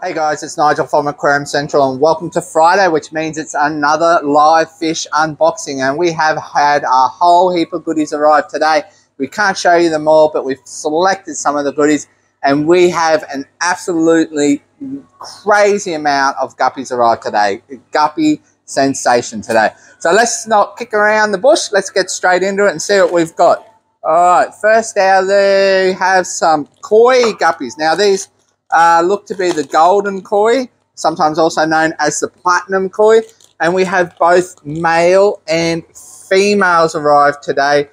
Hey guys, it's Nigel from Aquarium Central and welcome to Friday, which means it's another live fish unboxing, and we have had a whole heap of goodies arrive today. We can't show you them all, but we've selected some of the goodies and we have an absolutely crazy amount of guppies arrive today. Guppy sensation today. So let's not kick around the bush, let's get straight into it and see what we've got. Alright, first out there we have some Koii guppies. Now these look to be the golden Koii, sometimes also known as the platinum Koii, and we have both male and females arrived today,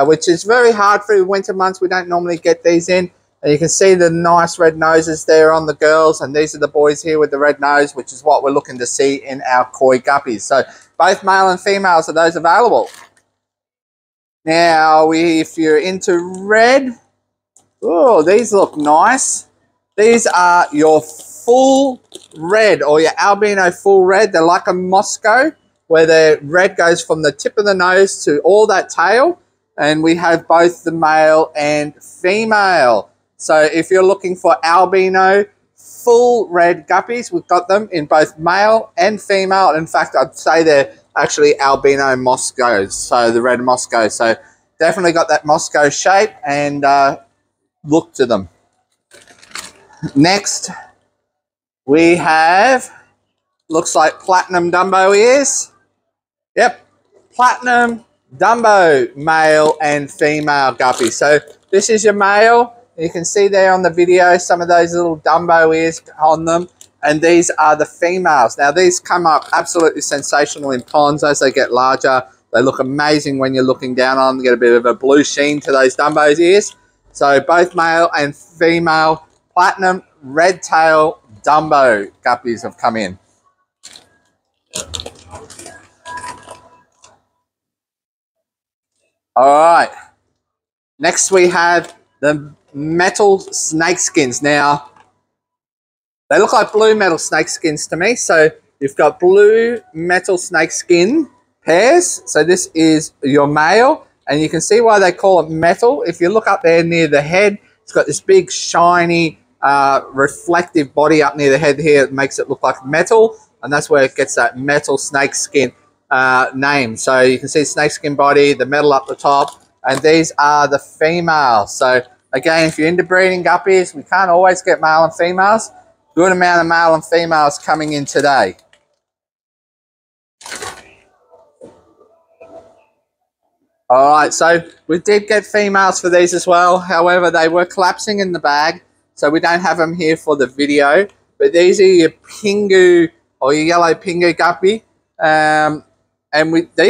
which is very hard for the winter months. We don't normally get these in, and you can see the nice red noses there on the girls, and these are the boys here with the red nose, which is what we're looking to see in our Koii guppies. So both male and females are those available. Now if you're into red, oh, these look nice. These are your full red, or your albino full red. They're like a Moscow, where the red goes from the tip of the nose to all that tail. And we have both the male and female. So if you're looking for albino full red guppies, we've got them in both male and female. In fact, I'd say they're actually albino Moscows, so the red Moscow. So definitely got that Moscow shape, and look to them. Next, we have, looks like platinum Dumbo ears. Yep, platinum Dumbo male and female guppy. So this is your male. You can see there on the video some of those little Dumbo ears on them. And these are the females. Now these come up absolutely sensational in ponds as they get larger. They look amazing when you're looking down on them. Get a bit of a blue sheen to those Dumbo's ears. So both male and female platinum red tail Dumbo guppies have come in. Alright, next we have the metal snake skins. Now they look like blue metal snake skins to me. So you've got blue metal snake skin pairs. So this is your male, and you can see why they call it metal. If you look up there near the head, it's got this big shiny reflective body up near the head here. It makes it look like metal, and that's where it gets that metal snake skin name. So you can see snake skin body, the metal up the top, and these are the females. So again, if you're into breeding guppies, we can't always get male and females. Good amount of male and females coming in today. Alright, so we did get females for these as well. However, they were collapsing in the bag, so we don't have them here for the video. But these are your Pingu, or your yellow Pingu guppy. And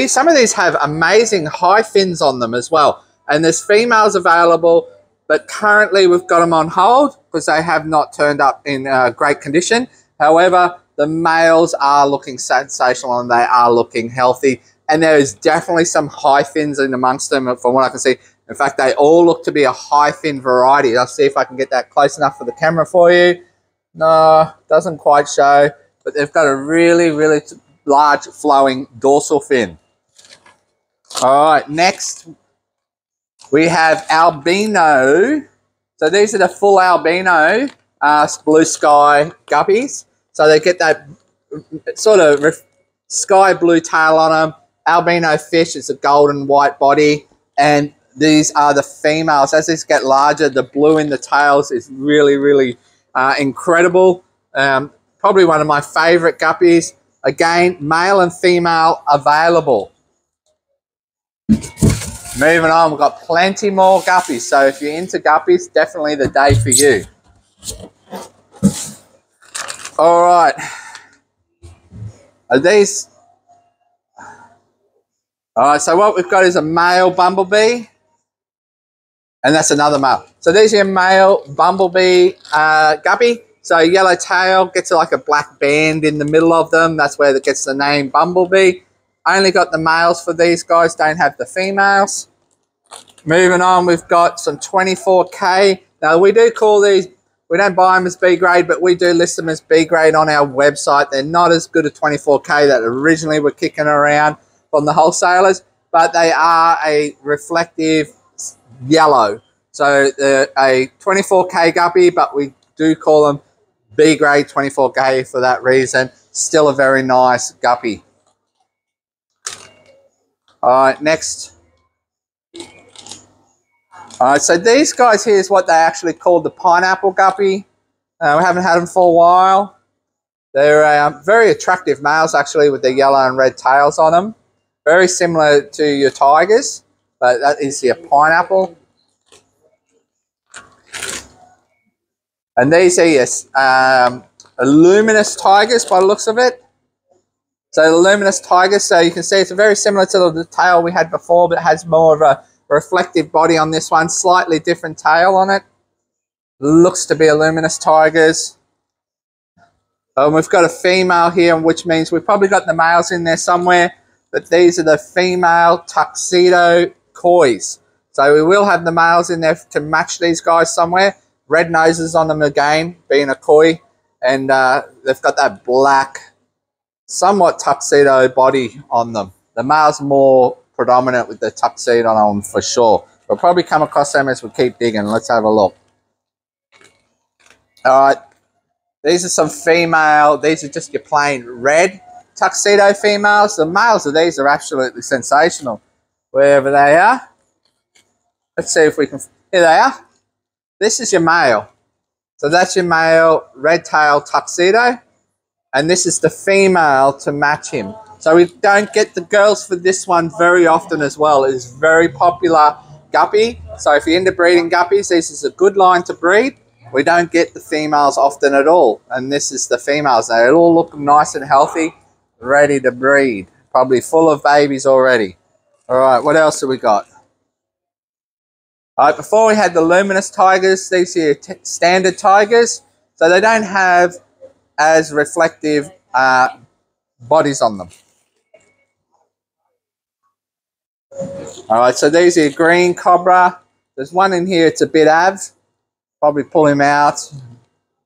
some of these have amazing high fins on them as well. And there's females available, but currently we've got them on hold because they have not turned up in great condition. However, the males are looking sensational and they are looking healthy. And there is definitely some high fins in amongst them from what I can see. In fact, they all look to be a high fin variety. I'll see if I can get that close enough for the camera for you. No, doesn't quite show. But they've got a really, really large flowing dorsal fin. All right, next we have albino. So these are the full albino blue sky guppies. So they get that sort of sky blue tail on them. Albino fish, it's a golden white body, and these are the females. As these get larger, the blue in the tails is really, really incredible. Probably one of my favorite guppies. Again, male and female available. Moving on, we've got plenty more guppies. So if you're into guppies, definitely the day for you. All right. Are these... Alright, so what we've got is a male bumblebee, and that's another male. So these are your male bumblebee guppy. So yellow tail, gets like a black band in the middle of them. That's where it gets the name bumblebee. Only got the males for these guys, don't have the females. Moving on, we've got some 24K. Now we do call these, we don't buy them as B grade, but we do list them as B grade on our website. They're not as good as 24K that originally were kicking around from the wholesalers, but they are a reflective yellow. So they're a 24K guppy, but we do call them B grade 24K for that reason. Still a very nice guppy. All right, next. All right, so these guys here is what they actually call the pineapple guppy. We haven't had them for a while. They're very attractive males, actually, with the yellow and red tails on them. Very similar to your tigers, but that is your pineapple. And these are your luminous tigers by the looks of it. So the luminous tigers, so you can see it's very similar to the tail we had before, but it has more of a reflective body on this one. Slightly different tail on it. Looks to be a luminous tigers. We've got a female here, which means we've probably got the males in there somewhere. But these are the female tuxedo Koiis. So we will have the males in there to match these guys somewhere. Red noses on them again, being a Koii. And they've got that black, somewhat tuxedo body on them. The male's more predominant with the tuxedo on them for sure. We'll probably come across them as we keep digging. Let's have a look. All right. These are some female. These are just your plain red tuxedo females. The males of these are absolutely sensational. Wherever they are. Let's see if we can... Here they are. This is your male. So that's your male red tail tuxedo. And this is the female to match him. So we don't get the girls for this one very often as well. It is very popular guppy. So if you're into breeding guppies, this is a good line to breed. We don't get the females often at all. And this is the females. They all look nice and healthy, ready to breed. Probably full of babies already. All right, what else have we got? All right, before we had the luminous tigers, these are your standard tigers. So they don't have as reflective bodies on them. All right, so these are your green Cobra. There's one in here, it's a bit av. Probably pull him out,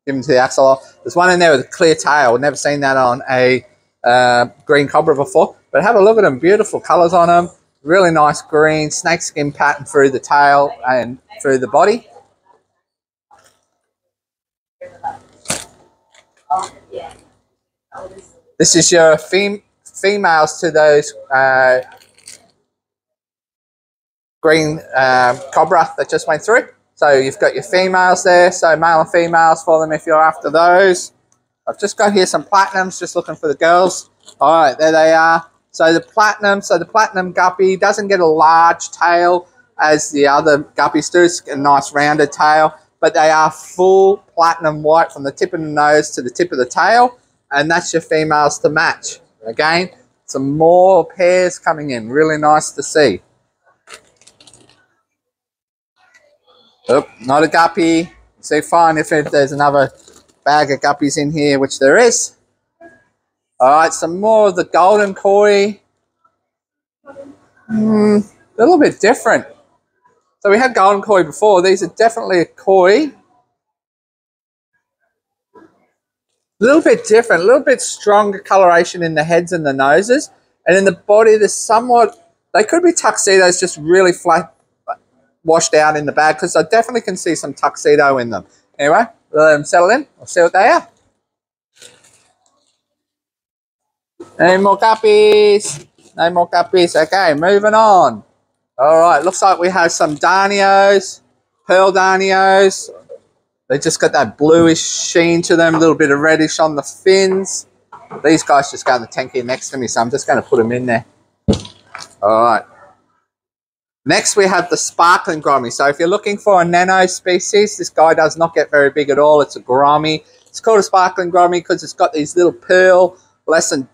give him to the axle. There's one in there with a clear tail. Never seen that on a green Cobra before. But have a look at them, beautiful colours on them. Really nice green snakeskin pattern through the tail and through the body. This is your females to those green Cobra that just went through. So you've got your females there, so male and females for them if you're after those. I've just got here some platinums, just looking for the girls. All right, there they are. So the platinum guppy doesn't get a large tail as the other guppies do. It's a nice rounded tail, but they are full platinum white from the tip of the nose to the tip of the tail, and that's your females to match. Again, some more pairs coming in. Really nice to see. Oh, not a guppy. See, fine if there's another bag of guppies in here, which there is. All right, some more of the golden Koii. A little bit different. So we had golden Koii before. These are definitely a Koii. A little bit different, a little bit stronger coloration in the heads and the noses. And in the body, there's somewhat, they could be tuxedos, just really flat, washed out in the bag, because I definitely can see some tuxedo in them. Anyway, let them settle in. We'll see what they are. No more guppies. No more guppies. Okay, moving on. All right, looks like we have some Danios, pearl Danios. They just got that bluish sheen to them, a little bit of reddish on the fins. These guys just got the tank here next to me, so I'm just going to put them in there. All right. Next, we have the sparkling grommy. So if you're looking for a nano species, this guy does not get very big at all. It's a grommy. It's called a sparkling grommy because it's got these little pearlescent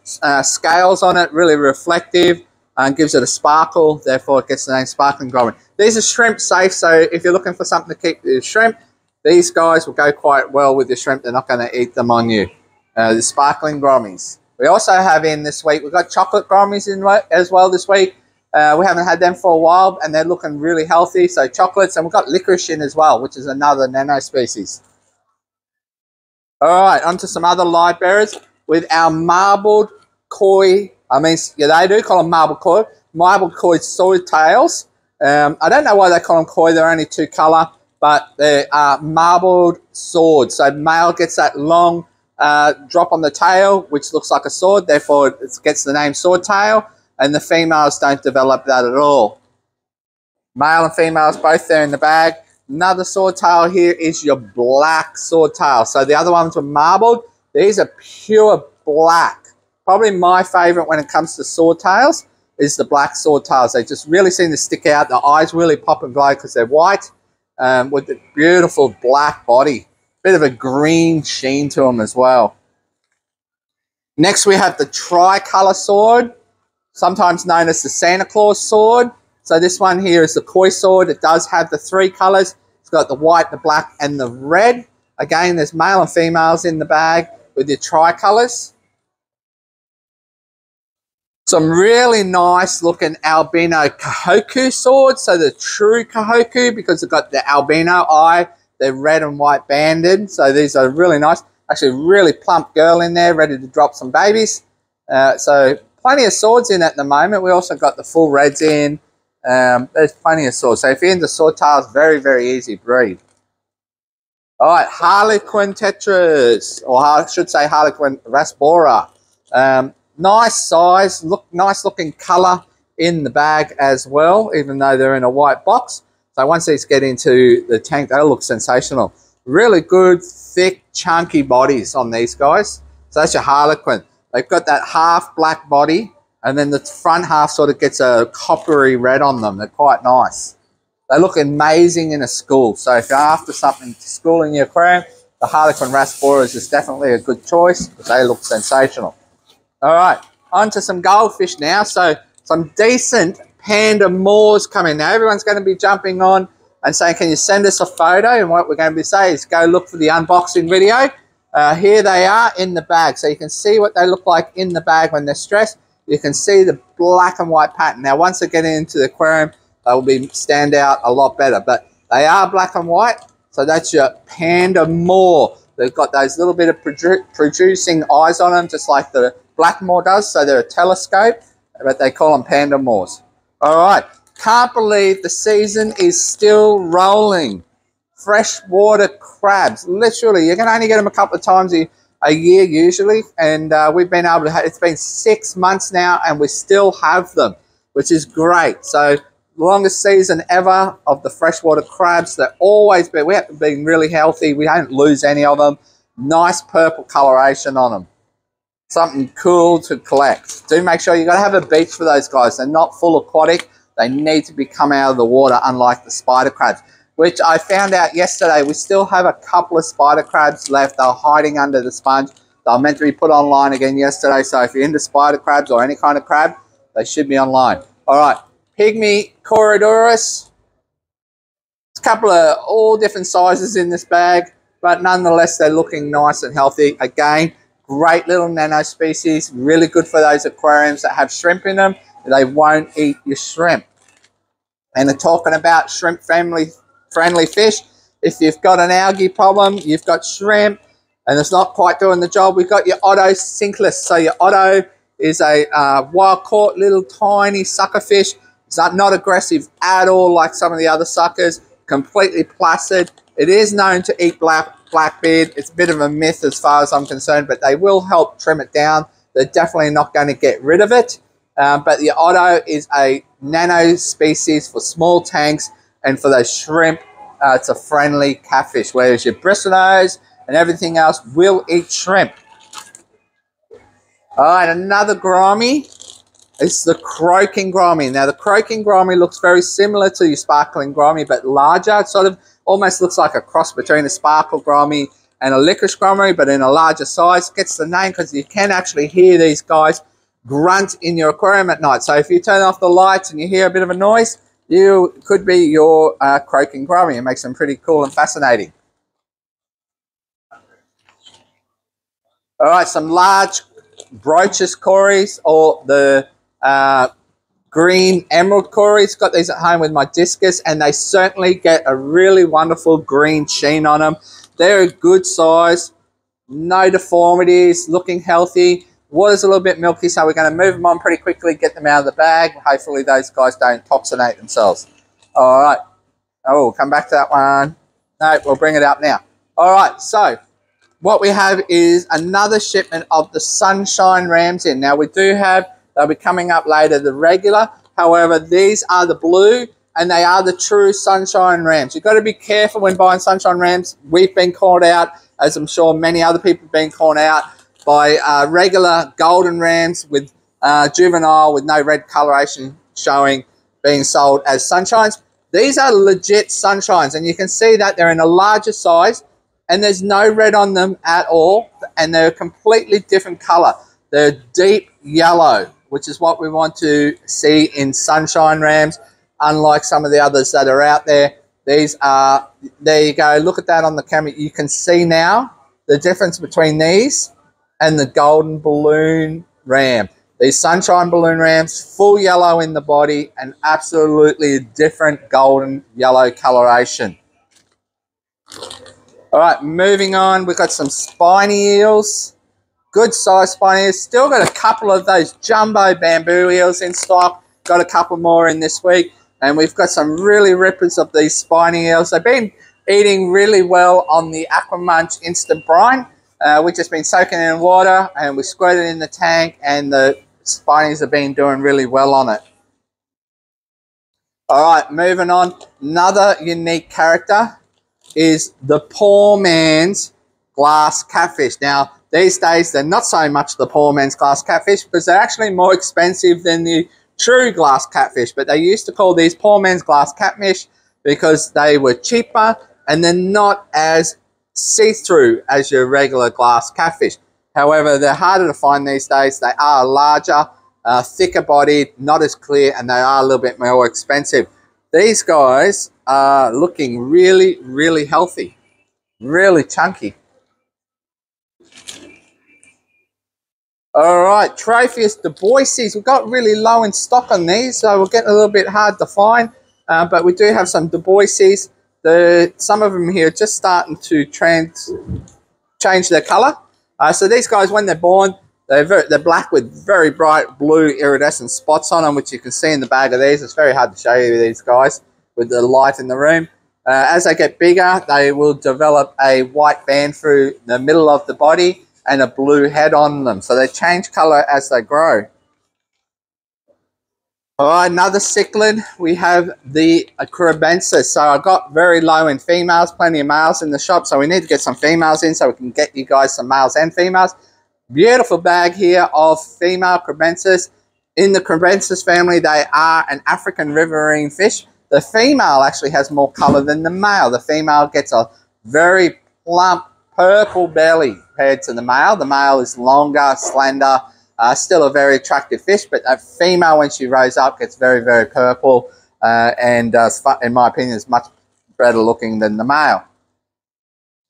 scales on it, really reflective, and gives it a sparkle. Therefore, it gets the name sparkling grommy. These are shrimp safe, so if you're looking for something to keep the shrimp, these guys will go quite well with the shrimp. They're not going to eat them on you. The sparkling grommies. We also have in this week, we've got chocolate grommies in as well this week. We haven't had them for a while, and they're looking really healthy. So chocolates, and we've got licorice in as well, which is another nano species. All right, on to some other light bearers with our marbled Koii. I mean, yeah, they do call them marbled Koii. Marbled Koii swordtails. I don't know why they call them Koii. They're only two colour. but they are marbled swords. So male gets that long drop on the tail, which looks like a sword, therefore it gets the name swordtail, and the females don't develop that at all. Male and females both there in the bag. Another swordtail here is your black swordtail. So the other ones were marbled. These are pure black. Probably my favourite when it comes to swordtails is the black swordtails. They just really seem to stick out. The eyes really pop and glow because they're white with the beautiful black body. Bit of a green sheen to them as well. Next we have the tricolour sword, sometimes known as the Santa Claus sword. So this one here is the Koii sword. It does have the 3 colours. It's got the white, the black and the red. Again, there's male and females in the bag with your tricolours. Some really nice looking albino Kohoku swords. So the true Kohoku, because they've got the albino eye. They're red and white banded. So these are really nice. Actually, really plump girl in there, ready to drop some babies. So plenty of swords in at the moment. We also got the full reds in. There's plenty of swords. So if you're into swordtails, very, very easy breed. All right, Harlequin tetras, or I should say Harlequin Rasbora. Nice size, nice looking colour in the bag as well, even though they're in a white box. So once these get into the tank, they'll look sensational. Really good, thick, chunky bodies on these guys. So that's your Harlequin. They've got that half black body, and then the front half sort of gets a coppery red on them. They're quite nice. They look amazing in a school. So if you're after something to school in your aquarium, the Harlequin Rasboras is definitely a good choice because they look sensational. All right, on to some goldfish now. So some decent Panda Mo's coming. Now everyone's going to be jumping on and saying, can you send us a photo? And what we're going to be saying is go look for the unboxing video. Here they are in the bag. So you can see what they look like in the bag when they're stressed. You can see the black and white pattern. Now once they get into the aquarium, they will stand out a lot better. But they are black and white. So that's your Panda Mo. They've got those little bit of producing eyes on them, just like the Blackmore does. So they're a telescope, but they call them Panda Moors. All right. Can't believe the season is still rolling. Freshwater crabs. Literally, you can only get them a couple of times a year usually. And we've been able to, it's been 6 months now and we still have them, which is great. So longest season ever of the freshwater crabs. They've always been, we have been really healthy. We don't lose any of them. Nice purple coloration on them. Something cool to collect. Do make sure you got to have a beach for those guys. They're not full aquatic. They need to be come out of the water, unlike the spider crabs, which I found out yesterday. We still have a couple of spider crabs left. They're hiding under the sponge. They're meant to be put online again yesterday. So if you're into spider crabs or any kind of crab, they should be online. All right. Pygmy Corydoras. It's a couple of all different sizes in this bag, but nonetheless, they're looking nice and healthy. Again, great little nano species, really good for those aquariums that have shrimp in them. They won't eat your shrimp. And they're talking about shrimp friendly fish. If you've got an algae problem, you've got shrimp, and it's not quite doing the job, we've got your Otto Cichlids. So your Otto is a wild-caught little tiny sucker fish. It's not aggressive at all like some of the other suckers, completely placid. It is known to eat blackbeard. It's a bit of a myth as far as I'm concerned, but they will help trim it down. They're definitely not going to get rid of it. But the Otto is a nano species for small tanks, and for those shrimp, it's a friendly catfish, whereas your bristlenose and everything else will eat shrimp. All right, another grommy. It's the croaking grommy. Now, the croaking grommy looks very similar to your sparkling grommy, but larger. It sort of almost looks like a cross between a sparkle grommy and a licorice grommy, but in a larger size. Gets the name because you can actually hear these guys grunt in your aquarium at night. So if you turn off the lights and you hear a bit of a noise, you could be your croaking grommy. It makes them pretty cool and fascinating. All right, some large brooches Koiis, or the green emerald Koiis. Got these at home with my discus, and they certainly get a really wonderful green sheen on them. They're a good size, no deformities, looking healthy. Water's a little bit milky, so we're going to move them on pretty quickly, get them out of the bag. Hopefully those guys don't toxinate themselves. All right. Oh, come back to that one. No, we'll bring it up now. All right, so what we have is another shipment of the Sunshine Rams in. Now, we do have, they'll be coming up later, the regular. However, these are the blue, and they are the true Sunshine Rams. You've got to be careful when buying Sunshine Rams. We've been caught out, as I'm sure many other people have been caught out, by regular golden rams with juvenile with no red coloration showing being sold as Sunshines. These are legit Sunshines, and you can see that they're in a larger size, and there's no red on them at all, and they're a completely different color. They're deep yellow, which is what we want to see in Sunshine Rams, unlike some of the others that are out there. These are, there you go, look at that on the camera. You can see now the difference between these and the golden balloon ram. These Sunshine balloon rams, full yellow in the body and absolutely different golden yellow coloration. All right, moving on, we've got some Spiny Eels. Good size Spiny Eels. Still got a couple of those jumbo bamboo eels in stock. Got a couple more in this week. And we've got some really rippers of these Spiny Eels. They've been eating really well on the Aqua Munch instant brine. We've just been soaking it in water and we squirt it in the tank, and the Spinies have been doing really well on it. All right, moving on. Another unique character is the poor man's glass catfish. Now, these days, they're not so much the poor man's glass catfish because they're actually more expensive than the true glass catfish. But they used to call these poor man's glass catfish because they were cheaper and they're not as see-through as your regular glass catfish. However, they're harder to find these days. They are larger, thicker bodied, not as clear, and they are a little bit more expensive. These guys are looking really, really healthy, really chunky. All right, Tropius Dees. We've got really low in stock on these, so we're getting a little bit hard to find, but we do have some Dees. Some of them here are just starting to change their color. So these guys, when they're born, they're black with very bright blue iridescent spots on them, which you can see in the bag of these. It's very hard to show you these guys with the light in the room. As they get bigger, they will develop a white band through the middle of the body and a blue head on them. So they change color as they grow. All right, another cichlid. We have the Cobrensis. So I got very low in females, plenty of males in the shop. So we need to get some females in so we can get you guys some males and females. Beautiful bag here of female Cobrensis. In the Cobrensis family, they are an African riverine fish. The female actually has more color than the male. The female gets a very plump purple belly compared to the male. The male is longer, slender, still a very attractive fish, but a female, when she rose up, gets very, very purple and in my opinion is much better looking than the male.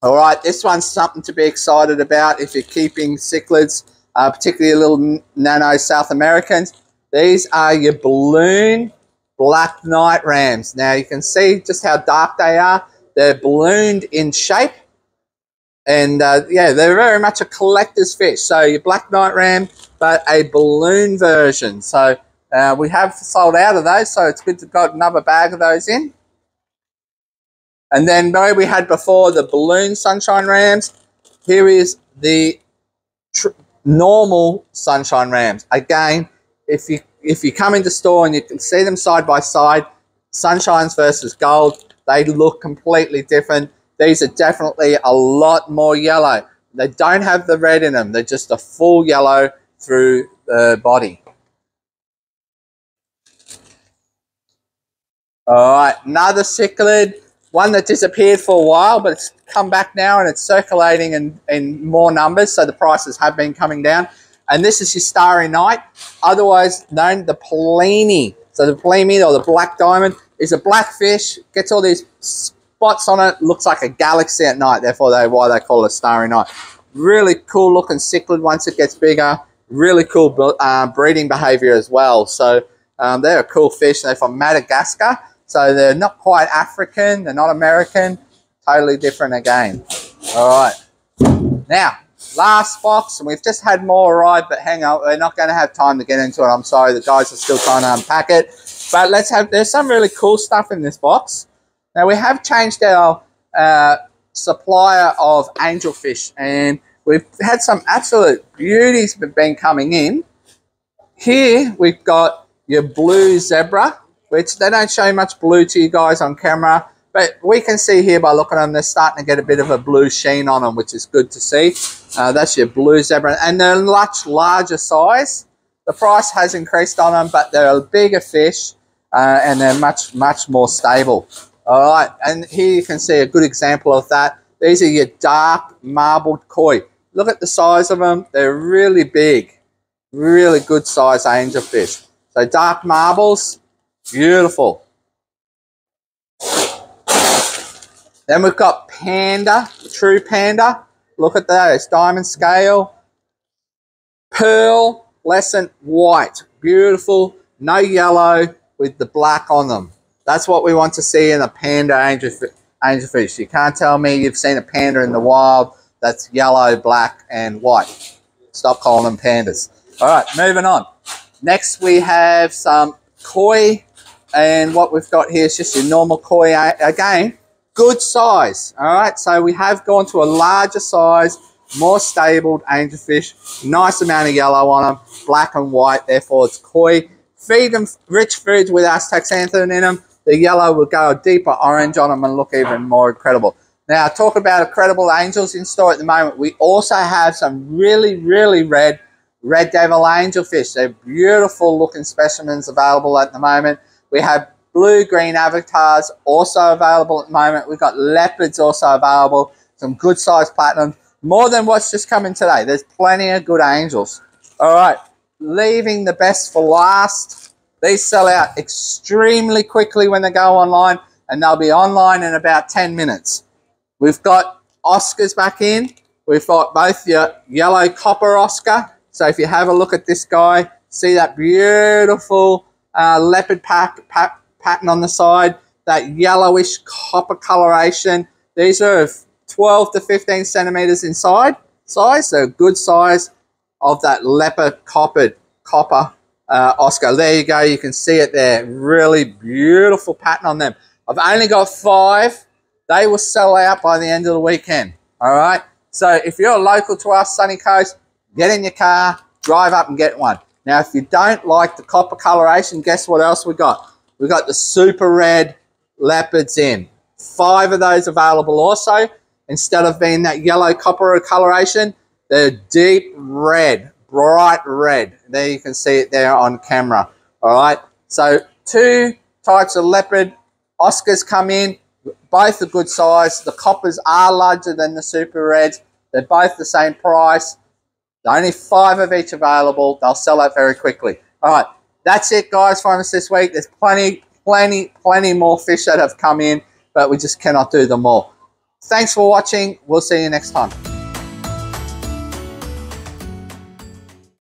All right, this one's something to be excited about if you're keeping cichlids, particularly little nano South Americans. These are your balloon black night rams. Now you can see just how dark they are. They're ballooned in shape. And yeah, they're very much a collector's fish. So your black night ram, but a balloon version. So we have sold out of those, so it's good to got another bag of those in. And then where we had before the balloon Sunshine Rams, here is the normal Sunshine Rams. Again, if you come into store and you can see them side by side, Sunshines versus gold, they look completely different. These are definitely a lot more yellow. They don't have the red in them. They're just a full yellow through the body. All right, another cichlid. One that disappeared for a while, but it's come back now and it's circulating in more numbers, so the prices have been coming down. And this is your Starry Night, otherwise known the Pliny. So the Pliny, or the black diamond, is a black fish, gets all these spots on it, looks like a galaxy at night, therefore why they call it Starry Night. Really cool looking cichlid once it gets bigger. Really cool breeding behavior as well. So they're a cool fish. They're from Madagascar. So they're not quite African, they're not American, totally different again. All right. Now, last box, and we've just had more arrive, but hang on, we're not going to have time to get into it. I'm sorry, the guys are still trying to unpack it. But there's some really cool stuff in this box. Now, we have changed our supplier of angelfish, and we've had some absolute beauties been coming in. Here we've got your blue zebra, which they don't show much blue to you guys on camera, but we can see here by looking at them, they're starting to get a bit of a blue sheen on them, which is good to see. That's your blue zebra, and they're much larger size. The price has increased on them, but they're a bigger fish, and they're much more stable. All right, and here you can see a good example of that. These are your dark marbled koi. Look at the size of them. They're really big, really good size angelfish. So dark marbles, beautiful. Then we've got panda, true panda. Look at those, diamond scale, pearl, lescent white, beautiful, no yellow with the black on them. That's what we want to see in a panda angelfish. You can't tell me you've seen a panda in the wild that's yellow, black, and white. Stop calling them pandas. All right, moving on. Next, we have some koi, and what we've got here is just your normal koi. Again, good size. All right, so we have gone to a larger size, more stable angelfish. Nice amount of yellow on them, black and white. Therefore, it's koi. Feed them rich foods with astaxanthin in them. The yellow will go a deeper orange on them and look even more incredible. Now, talk about incredible angels in store at the moment. We also have some really red devil angelfish. They're beautiful looking specimens available at the moment. We have blue-green avatars also available at the moment. We've got leopards also available. Some good sized platinum. More than what's just coming today. There's plenty of good angels. All right, leaving the best for last. These sell out extremely quickly when they go online, and they'll be online in about 10 minutes. We've got Oscars back in. We've got both your yellow copper Oscar. So if you have a look at this guy, see that beautiful leopard pattern on the side, that yellowish copper coloration. These are 12 to 15 centimeters in size, so good size of that leopard copper Oscar. There you go, you can see it there. Really beautiful pattern on them. I've only got 5. They will sell out by the end of the weekend. All right, so if you're local to us, Sunny Coast, get in your car, drive up and get one. Now, if you don't like the copper coloration, guess what else we got? We got the super red leopards in. 5 of those available also. Instead of being that yellow copper coloration, they're deep red, bright red. There you can see it there on camera. All right, so 2 types of leopard Oscars come in. Both are good size. The coppers are larger than the super reds. They're both the same price. Only 5 of each available. They'll sell out very quickly. All right, that's it, guys, from us this week. There's plenty more fish that have come in, but we just cannot do them all. Thanks for watching. We'll see you next time.